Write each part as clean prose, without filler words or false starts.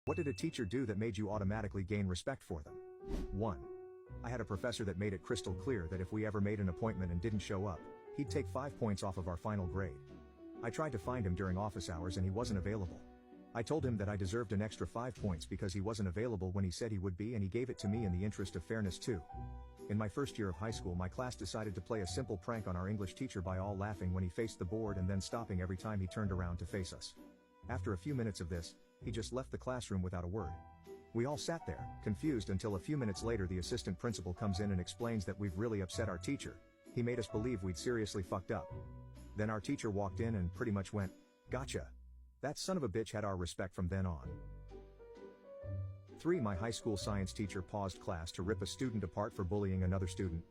What did a teacher do that made you automatically gain respect for them? 1. I had a professor that made it crystal clear that if we ever made an appointment and didn't show up, he'd take 5 points off of our final grade. I tried to find him during office hours and he wasn't available. I told him that I deserved an extra 5 points because he wasn't available when he said he would be, and he gave it to me in the interest of fairness too. In my first year of high school, my class decided to play a simple prank on our English teacher by all laughing when he faced the board and then stopping every time he turned around to face us. After a few minutes of this, he just left the classroom without a word. We all sat there, confused, until a few minutes later the assistant principal comes in and explains that we've really upset our teacher. He made us believe we'd seriously fucked up. Then our teacher walked in and pretty much went, "Gotcha." That son of a bitch had our respect from then on. 3. My high school science teacher paused class to rip a student apart for bullying another student.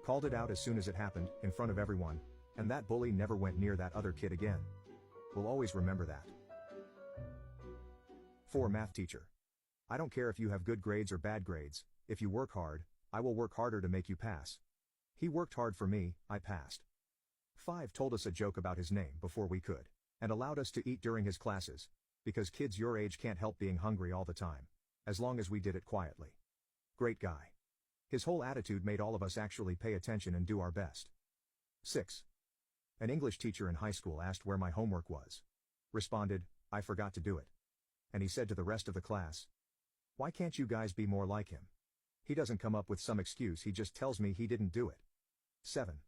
Called it out as soon as it happened, in front of everyone, and that bully never went near that other kid again. We'll always remember that. 4. Math teacher. I don't care if you have good grades or bad grades, if you work hard, I will work harder to make you pass. He worked hard for me, I passed. 5. Told us a joke about his name before we could, and allowed us to eat during his classes, because kids your age can't help being hungry all the time, as long as we did it quietly. Great guy. His whole attitude made all of us actually pay attention and do our best. 6. An English teacher in high school asked where my homework was. Responded, "I forgot to do it." And he said to the rest of the class, "Why can't you guys be more like him? He doesn't come up with some excuse, he just tells me he didn't do it." 7.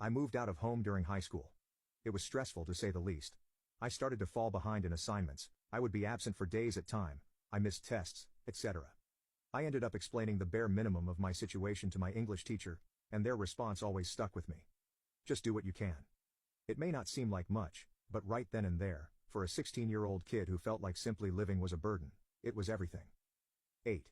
I moved out of home during high school. It was stressful to say the least. I started to fall behind in assignments, I would be absent for days at a time, I missed tests, etc. I ended up explaining the bare minimum of my situation to my English teacher, and their response always stuck with me. Just do what you can. It may not seem like much, but right then and there, for a 16-year-old kid who felt like simply living was a burden, it was everything. 8.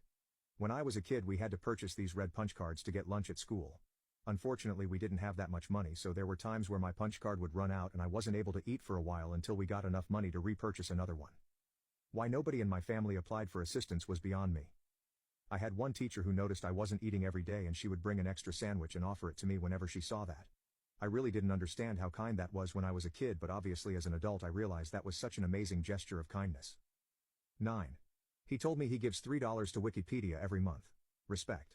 When I was a kid we had to purchase these red punch cards to get lunch at school. Unfortunately we didn't have that much money, so there were times where my punch card would run out and I wasn't able to eat for a while until we got enough money to repurchase another one. Why nobody in my family applied for assistance was beyond me. I had one teacher who noticed I wasn't eating every day and she would bring an extra sandwich and offer it to me whenever she saw that. I really didn't understand how kind that was when I was a kid, but obviously as an adult I realized that was such an amazing gesture of kindness. 9. He told me he gives $3 to Wikipedia every month. Respect.